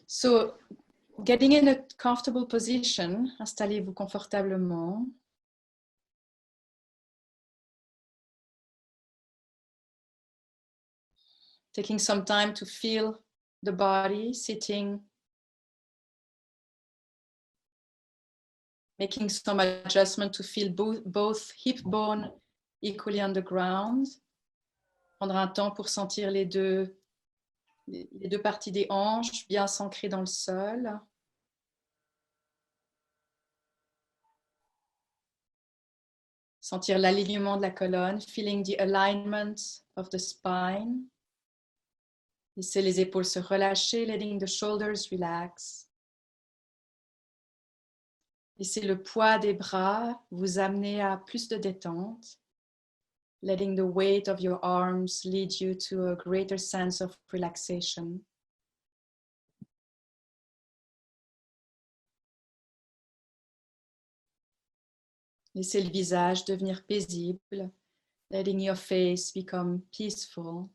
So, getting in a comfortable position, installez-vous confortablement. Taking some time to feel the body sitting, making some adjustment to feel both hip bone equally on the ground. Prendre un temps pour sentir les deux parties des hanches bien s'ancrer dans le sol. Sentir l'alignement de la colonne, feeling the alignment of the spine. Laissez les épaules se relâcher, letting the shoulders relax. Laissez le poids des bras vous amener à plus de détente. Letting the weight of your arms lead you to a greater sense of relaxation. Laissez le visage devenir paisible, letting your face become peaceful.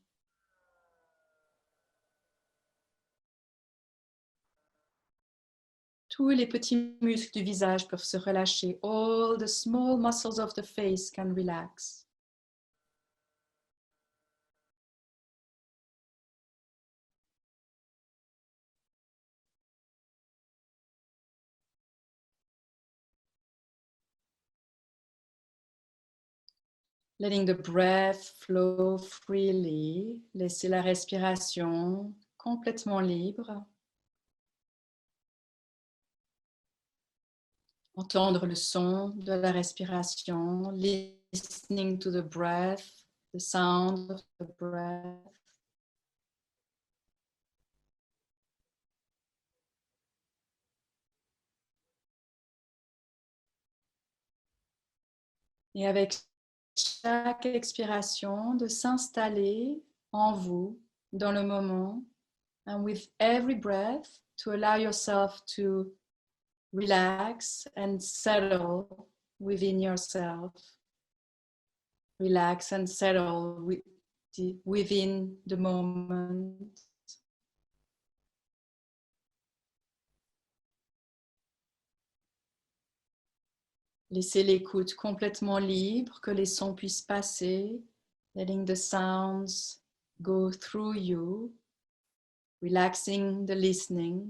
Tous les petits muscles du visage peuvent se relâcher. All the small muscles of the face can relax. Letting the breath flow freely. Laissez la respiration complètement libre. Entendre le son de la respiration. Listening to the breath, the sound of the breath. Et avec chaque expiration, de s'installer en vous, dans le moment. And with every breath, to allow yourself to relax and settle within yourself. Relax and settle within the moment. Laissez l'écoute complètement libre, que les sons puissent passer, letting the sounds go through you, relaxing the listening.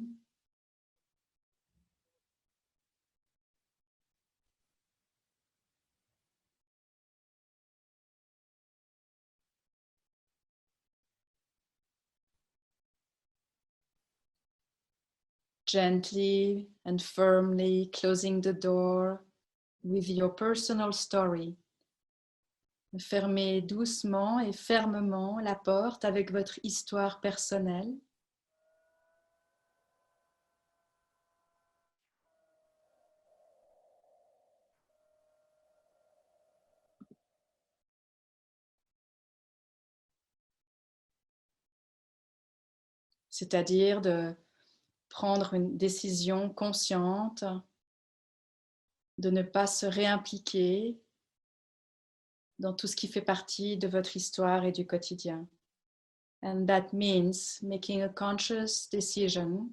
Gently and firmly closing the door with your personal story. Fermez doucement et fermement la porte avec votre histoire personnelle. C'est-à-dire de prendre une décision consciente, de ne pas se réimpliquer dans tout ce qui fait partie de votre histoire et du quotidien. And that means making a conscious decision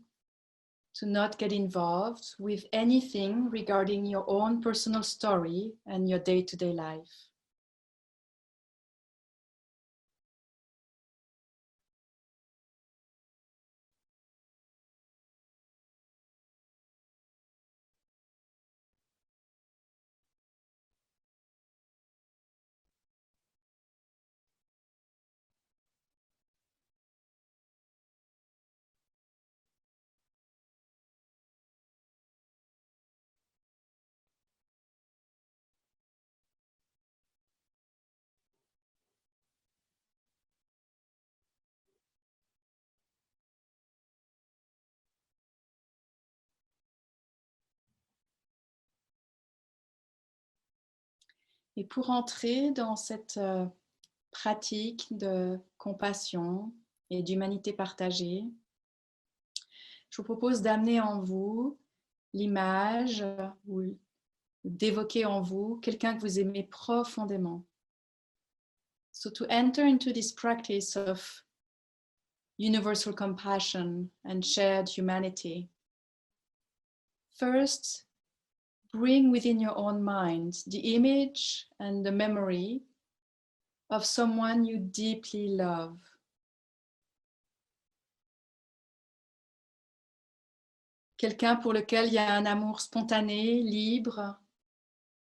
to not get involved with anything regarding your own personal story and your day-to-day life. Et pour entrer dans cette pratique de compassion et d'humanité partagée, je vous propose d'amener en vous l'image ou d'évoquer en vous quelqu'un que vous aimez profondément. So to enter into this practice of universal compassion and shared humanity. First, bring within your own mind the image and the memory of someone you deeply love. Quelqu'un pour lequel il y a un amour spontané, libre.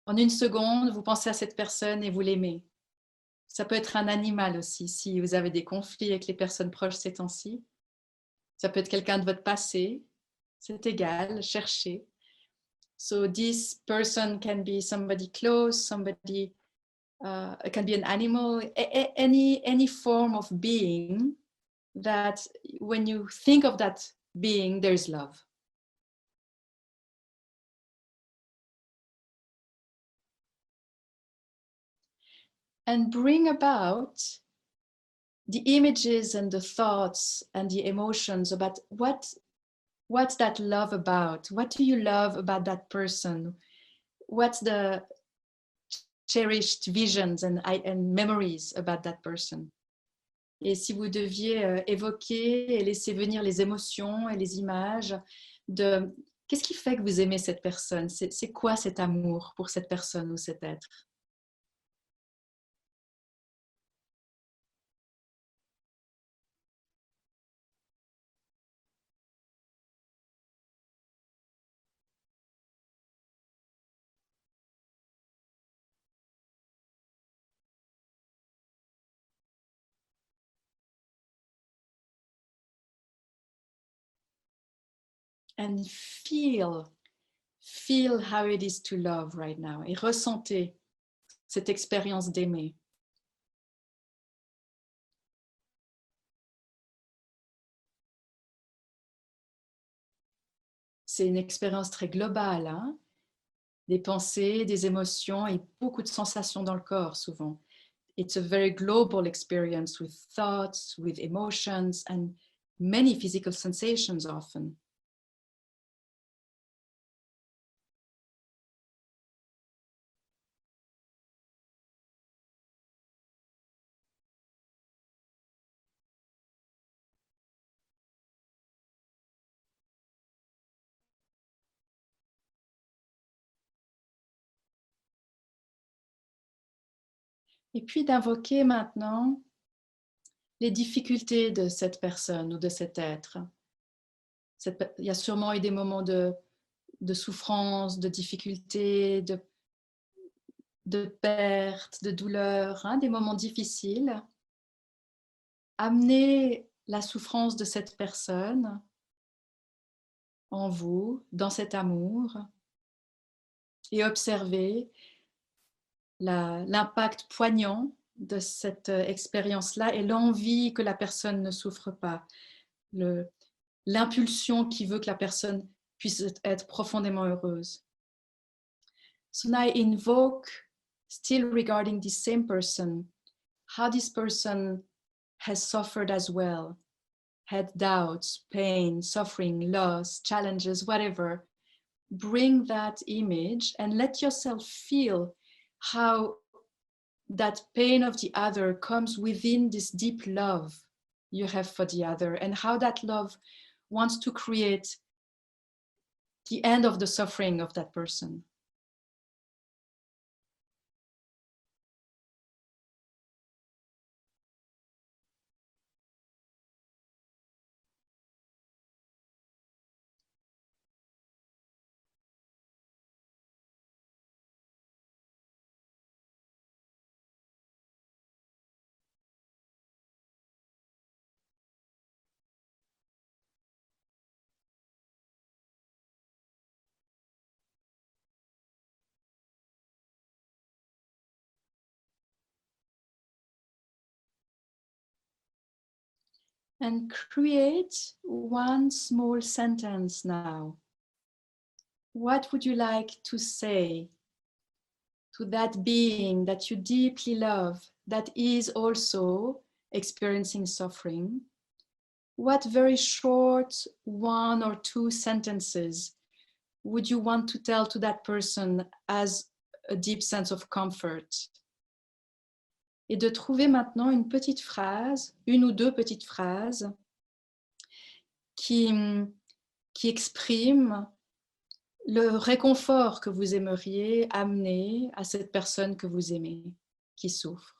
En une seconde, vous pensez à cette personne et vous l'aimez. Ça peut être un animal aussi, si vous avez des conflits avec les personnes proches ces temps-ci. Ça peut être quelqu'un de votre passé. C'est égal, cherchez. So this person can be somebody close, somebody, can be an animal, any form of being that when you think of that being, there's love. And bring about the images and the thoughts and the emotions about what's that love about? What do you love about that person? What's the cherished visions and memories about that person? Et si vous deviez évoquer et laisser venir les émotions et les images de qu'est-ce qui fait que vous aimez cette personne? C'est quoi cet amour pour cette personne ou cet être? And feel how it is to love right now. Et ressentez cette expérience d'aimer. C'est une expérience très globale, hein? Des pensées, des émotions et beaucoup de sensations dans le corps souvent. It's a very global experience with thoughts, with emotions and many physical sensations often. Et puis d'invoquer maintenant les difficultés de cette personne ou de cet être. Il y a sûrement eu des moments de souffrance, de difficulté, de perte, de douleur, hein, des moments difficiles. Amenez la souffrance de cette personne en vous, dans cet amour, et observez l'impact poignant de cette expérience-là et l'envie que la personne ne souffre pas, l'impulsion qui veut que la personne puisse être profondément heureuse. So now I invoke, still regarding this same person, how this person has suffered as well, had doubts, pain, suffering, loss, challenges, whatever. Bring that image and let yourself feel how that pain of the other comes within this deep love you have for the other, and how that love wants to create the end of the suffering of that person. And create one small sentence now. What would you like to say to that being that you deeply love, that is also experiencing suffering? What very short 1 or 2 sentences would you want to tell to that person as a deep sense of comfort? Et de trouver maintenant une petite phrase, une ou deux petites phrases qui exprime le réconfort que vous aimeriez amener à cette personne que vous aimez, qui souffre.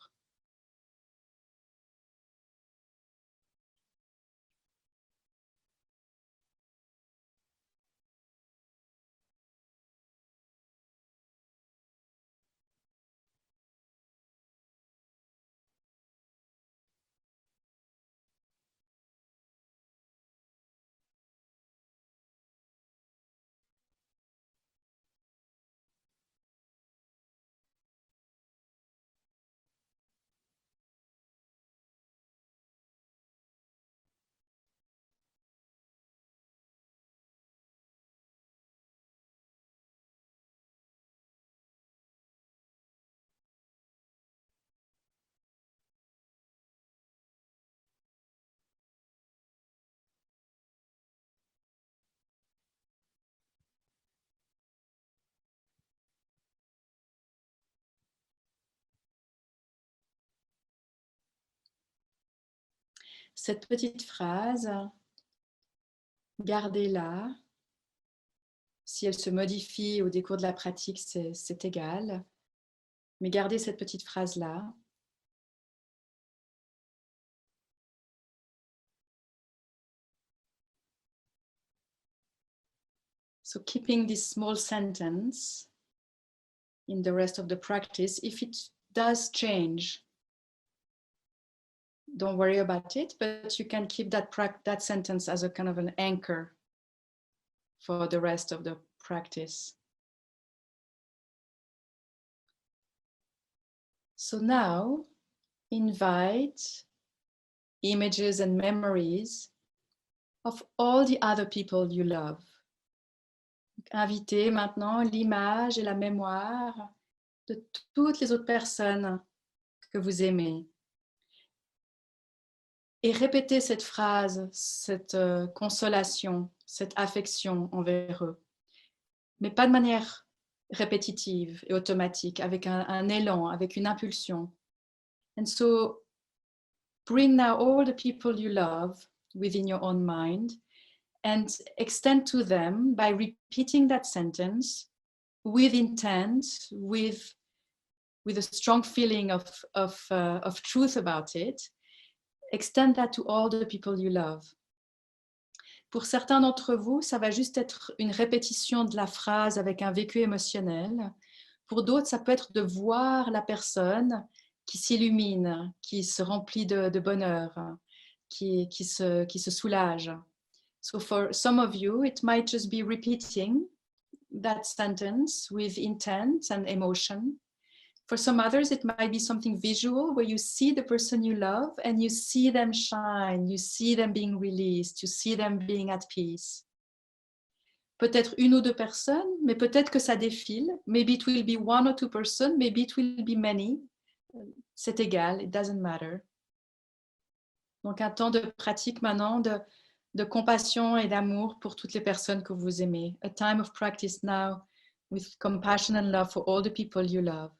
Cette petite phrase, gardez-la. Si elle se modifie au décours de la pratique, c'est égal. Mais gardez cette petite phrase-là. So keeping this small sentence in the rest of the practice, if it does change, don't worry about it, but you can keep that sentence as a kind of an anchor for the rest of the practice. So now, invite images and memories of all the other people you love. Invitez maintenant l'image et la mémoire de toutes les autres personnes que vous aimez. Et répétez cette phrase, cette consolation, cette affection envers eux. Mais pas de manière répétitive et automatique, avec un élan, avec une impulsion. And so, bring now all the people you love within your own mind and extend to them by repeating that sentence with intent, with a strong feeling of truth about it. Extend that to all the people you love. Pour certains d'entre vous, ça va juste être une répétition de la phrase avec un vécu émotionnel. Pour d'autres, ça peut être de voir la personne qui s'illumine, qui se remplit de bonheur, qui se soulage. So for some of you, it might just be repeating that sentence with intent and emotion. For some others, it might be something visual where you see the person you love and you see them shine, you see them being released, you see them being at peace. Peut-être une ou deux personnes, mais peut-être que ça défile. Maybe it will be one or two persons, maybe it will be many. C'est égal, it doesn't matter. Donc un temps de pratique maintenant de compassion et d'amour pour toutes les personnes que vous aimez. A time of practice now with compassion and love for all the people you love.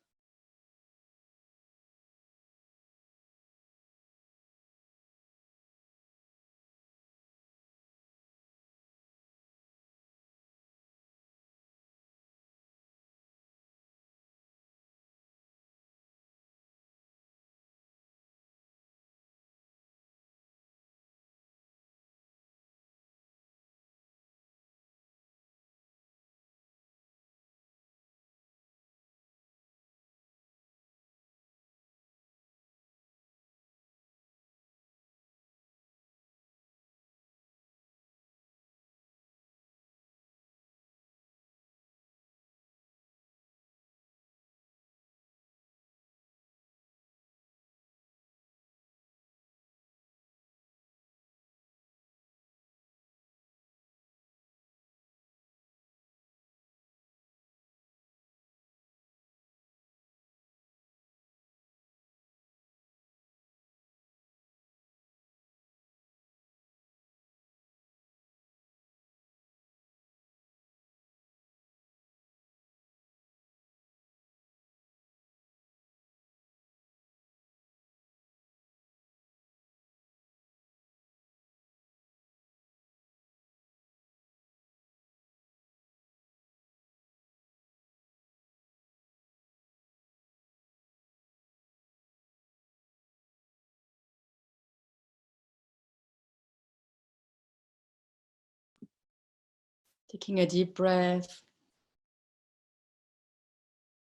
Taking a deep breath.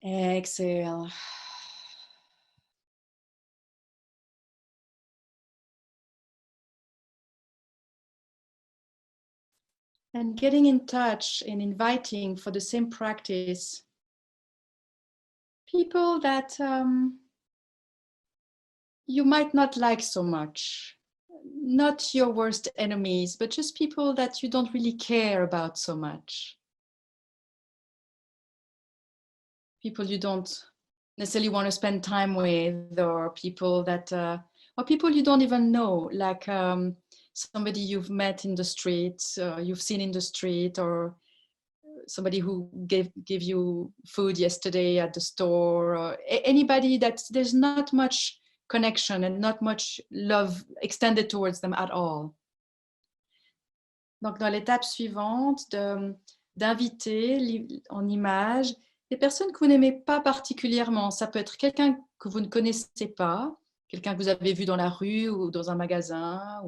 Exhale. And getting in touch and inviting for the same practice people that you might not like so much. Not your worst enemies, but just people that you don't really care about so much. People you don't necessarily want to spend time with, or people that, or people you don't even know, like somebody you've met in the street, you've seen in the street, or somebody who gave you food yesterday at the store, or anybody that there's not much connection and not much love extended towards them at all. Donc, dans l'étape suivante, d'inviter en image des personnes que vous n'aimez pas particulièrement. Ça peut être quelqu'un que vous ne connaissez pas, quelqu'un que vous avez vu dans la rue ou dans un magasin,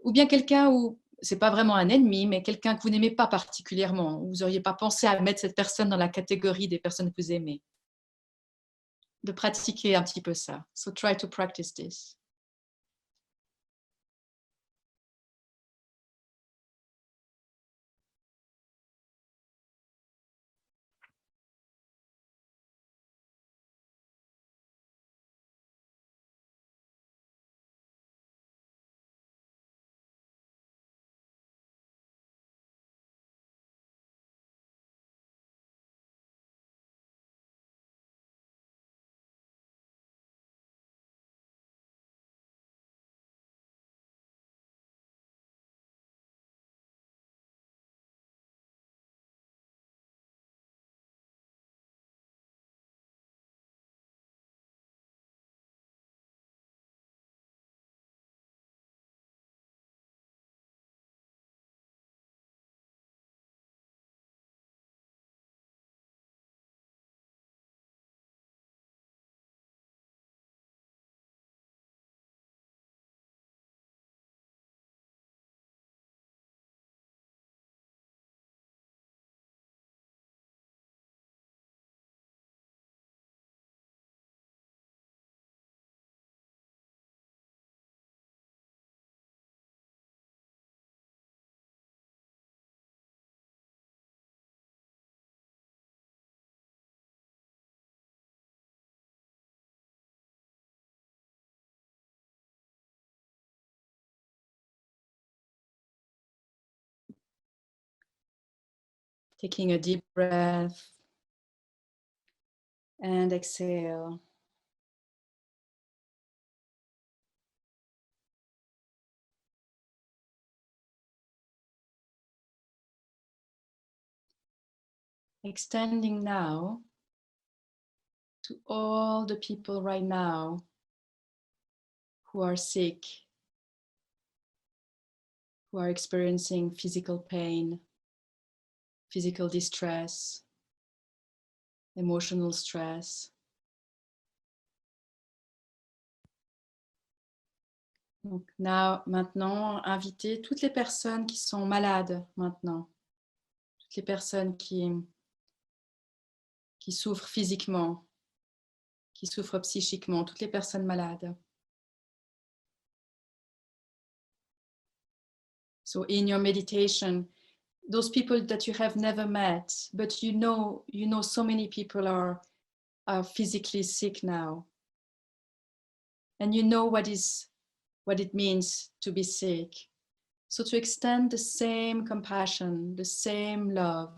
ou bien quelqu'un où c'est pas vraiment un ennemi, mais quelqu'un que vous n'aimez pas particulièrement. Vous n'auriez pas pensé à mettre cette personne dans la catégorie des personnes que vous aimez. De pratiquer un petit peu ça. So try to practice this. Taking a deep breath and exhale. Extending now to all the people right now who are sick, who are experiencing physical pain, physical distress, emotional stress. Donc maintenant, invitez toutes les personnes qui sont malades maintenant, toutes les personnes qui souffrent physiquement, qui souffrent psychiquement, toutes les personnes malades. So in your meditation, those people that you have never met, but you know so many people are physically sick now. And you know what it means to be sick. So to extend the same compassion, the same love,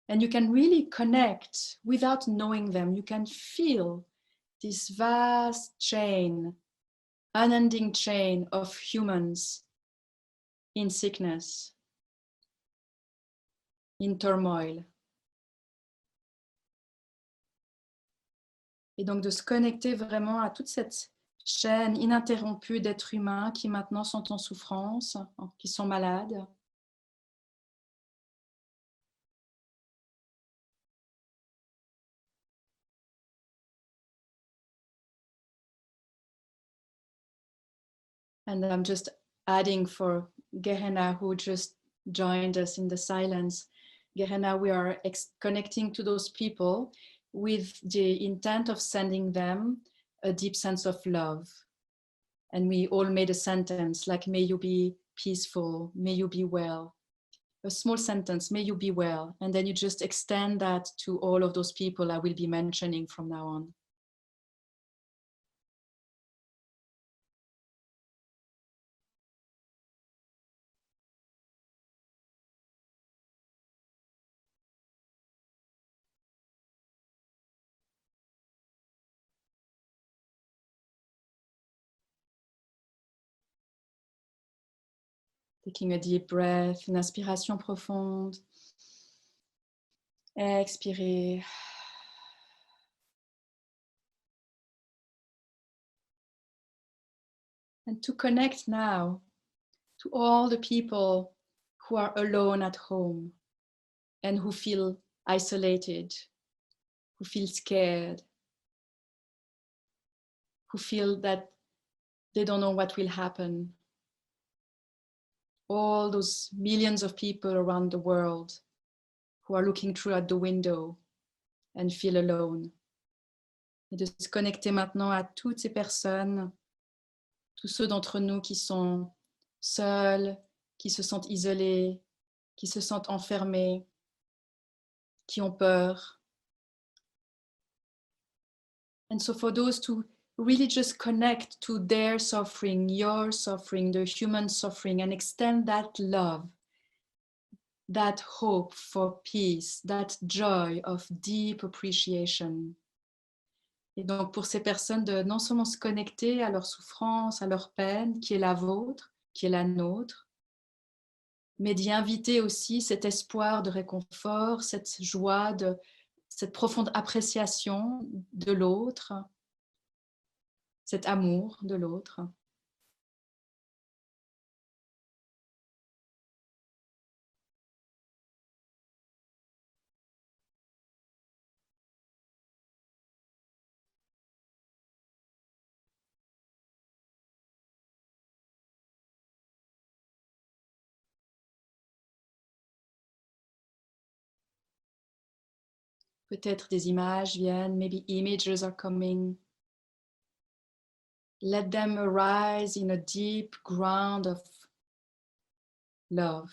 and you can really connect without knowing them. You can feel this vast chain, unending chain of humans in sickness, in turmoil. Et donc de se connecter vraiment à toute cette chaîne ininterrompue d'êtres humains qui maintenant sont en souffrance, qui sont malades. And I'm just adding for Gehenna, who just joined us in the silence. Gehenna, we are connecting to those people with the intent of sending them a deep sense of love. And we all made a sentence like, may you be peaceful, may you be well. A small sentence, may you be well. And then you just extend that to all of those people I will be mentioning from now on. Taking a deep breath, une inspiration profonde. Expirez. And to connect now to all the people who are alone at home and who feel isolated, who feel scared, who feel that they don't know what will happen. All those millions of people around the world who are looking through at the window and feel alone. Et de se connecter maintenant à toutes ces personnes, tous ceux d'entre nous qui sont seuls, qui se sentent isolés, qui se sentent enfermés, qui ont peur. And so for those to really just connect to their suffering, your suffering, the human suffering, and extend that love, that hope for peace, that joy of deep appreciation. Et donc pour ces personnes de non seulement se connecter à leur souffrance, à leur peine, qui est la vôtre, qui est la nôtre, mais d'y inviter aussi cet espoir de réconfort, cette joie, cette profonde appréciation de l'autre, cet amour de l'autre. Peut-être des images viennent, maybe images are coming. Let them arise in a deep ground of love.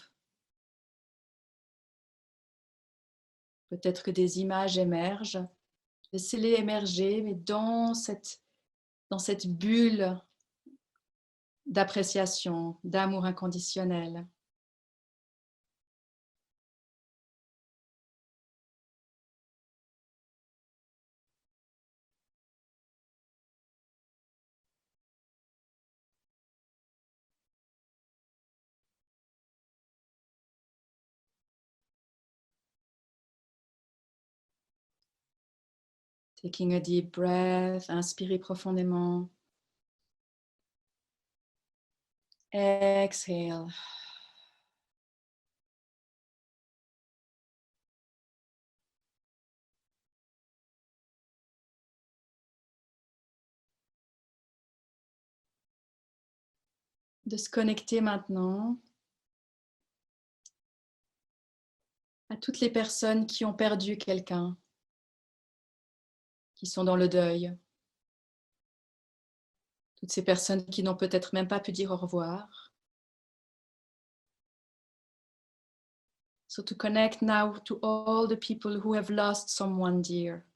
Peut-être que des images émergent. Laissez-les émerger, mais dans cette bulle d'appréciation, d'amour inconditionnel. Taking a deep breath, inspirez profondément. Exhale. De se connecter maintenant à toutes les personnes qui ont perdu quelqu'un, qui sont dans le deuil. Toutes ces personnes qui n'ont peut-être même pas pu dire au revoir. So to connect now to all the people who have lost someone dear.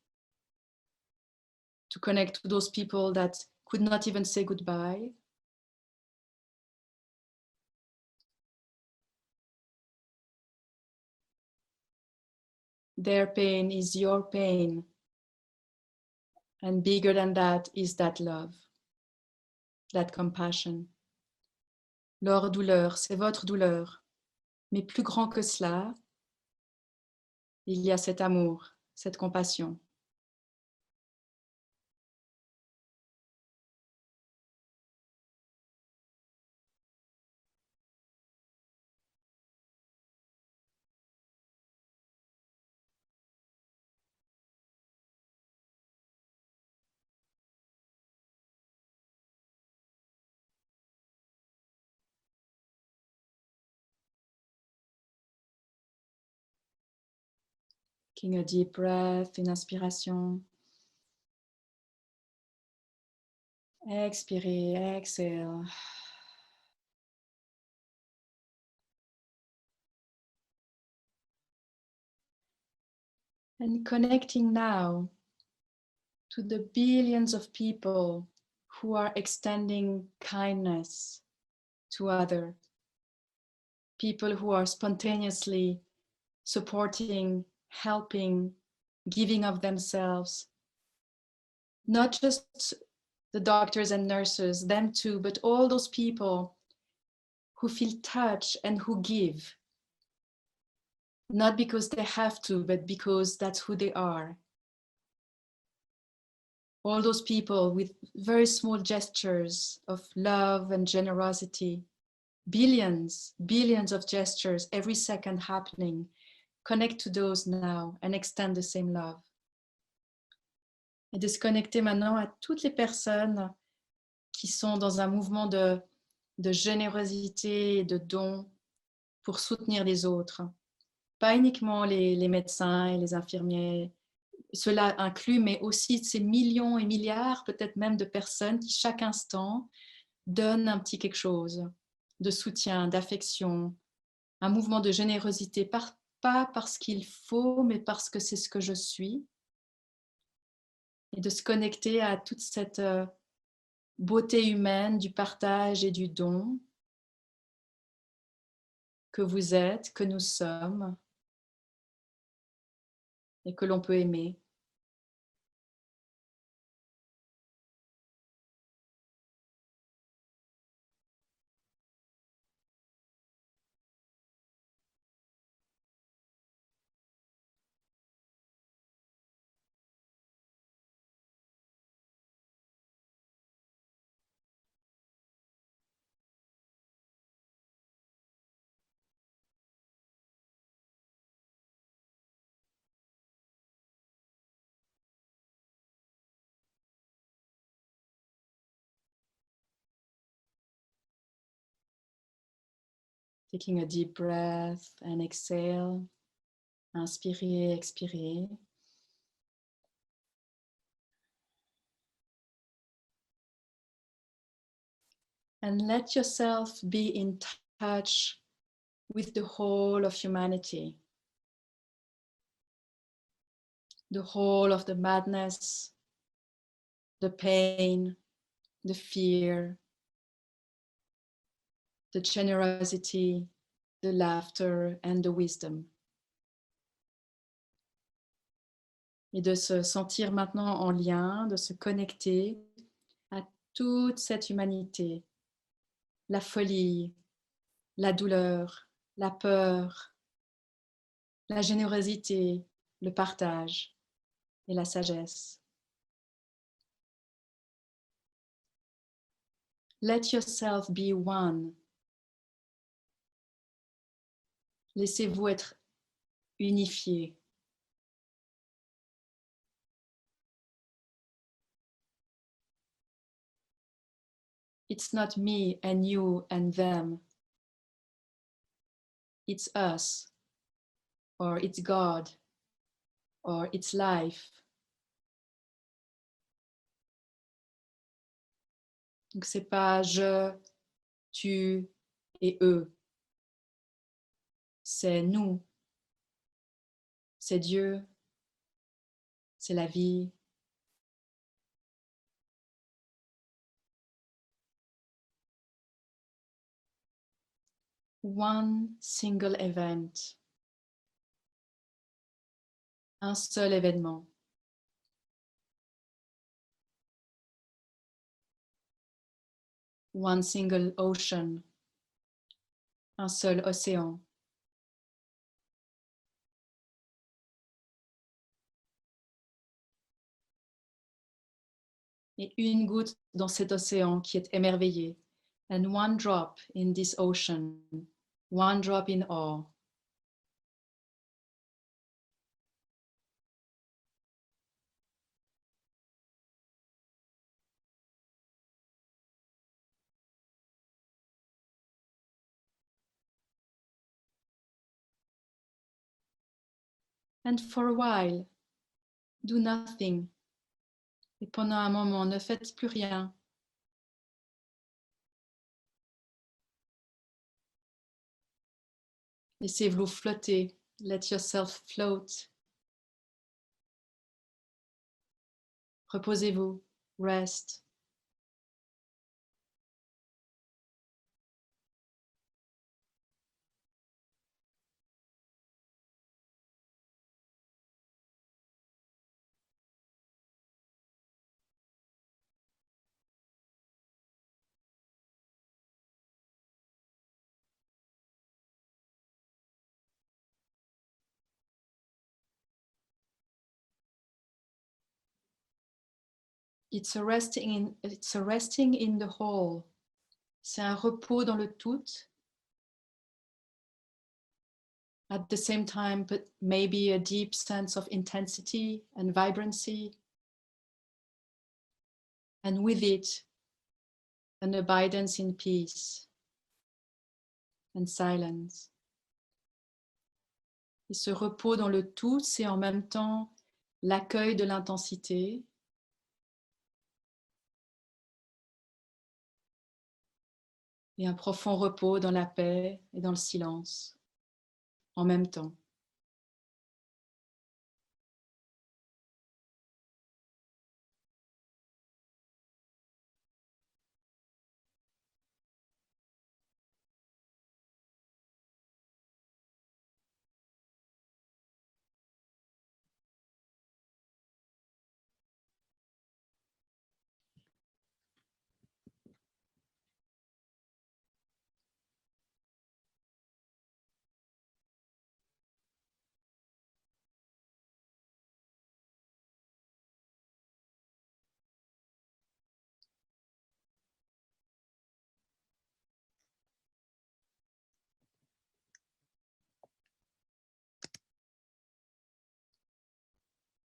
To connect to those people that could not even say goodbye. Their pain is your pain. And bigger than that is that love, that compassion. Leur douleur, c'est votre douleur. Mais plus grand que cela, il y a cet amour, cette compassion. Taking a deep breath, une inspiration. Expirez, exhale. And connecting now to the billions of people who are extending kindness to others, people who are spontaneously supporting, helping, giving of themselves. Not just the doctors and nurses, them too, but all those people who feel touch and who give. Not because they have to, but because that's who they are. All those people with very small gestures of love and generosity, billions of gestures every second happening. Connect to those now and extend the same love. Et de se connecter maintenant à toutes les personnes qui sont dans un mouvement de générosité et de don pour soutenir les autres. Pas uniquement les médecins et les infirmiers, cela inclut, mais aussi ces millions et milliards, peut-être même de personnes qui chaque instant donnent un petit quelque chose de soutien, d'affection, un mouvement de générosité, pas parce qu'il faut, mais parce que c'est ce que je suis. Et de se connecter à toute cette beauté humaine du partage et du don que vous êtes, que nous sommes et que l'on peut aimer. Taking a deep breath and exhale. Inspirez, expirez. And let yourself be in touch with the whole of humanity. The whole of the madness, the pain, the fear, the generosity, the laughter and the wisdom. Et de se sentir maintenant en lien, de se connecter à toute cette humanité, la folie, la douleur, la peur, la générosité, le partage et la sagesse. Let yourself be one. Laissez-vous être unifié. It's not me and you and them. It's us, or it's God, or it's life. Donc c'est pas je, tu et eux. C'est nous, c'est Dieu, c'est la vie. One single event. Un seul événement. One single ocean. Un seul océan. Et une goutte dans cet océan qui est émerveillé. And one drop in this ocean. One drop in awe. And for a while, do nothing. Et pendant un moment, ne faites plus rien. Laissez-vous flotter. Let yourself float. Reposez-vous. Rest. It's a resting in the whole. C'est un repos dans le tout. At the same time, but maybe a deep sense of intensity and vibrancy. And with it, an abidance in peace and silence. Et ce repos dans le tout, c'est en même temps l'accueil de l'intensité, et un profond repos dans la paix et dans le silence, en même temps.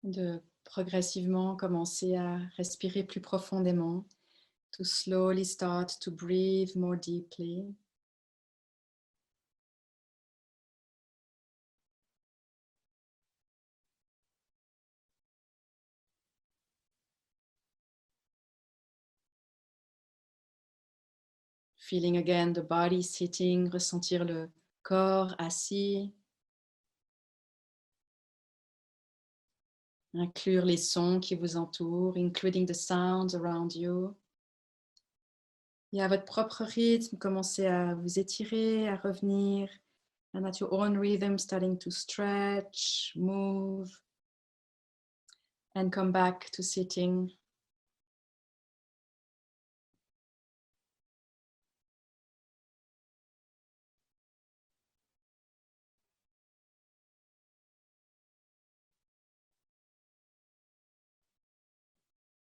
De progressivement commencer à respirer plus profondément, to slowly start to breathe more deeply. Feeling again the body sitting, ressentir le corps assis. Inclure les sons qui vous entourent, including the sounds around you. Et à votre propre rythme, commencez à vous étirer, à revenir. And at your own rhythm, starting to stretch, move, and come back to sitting.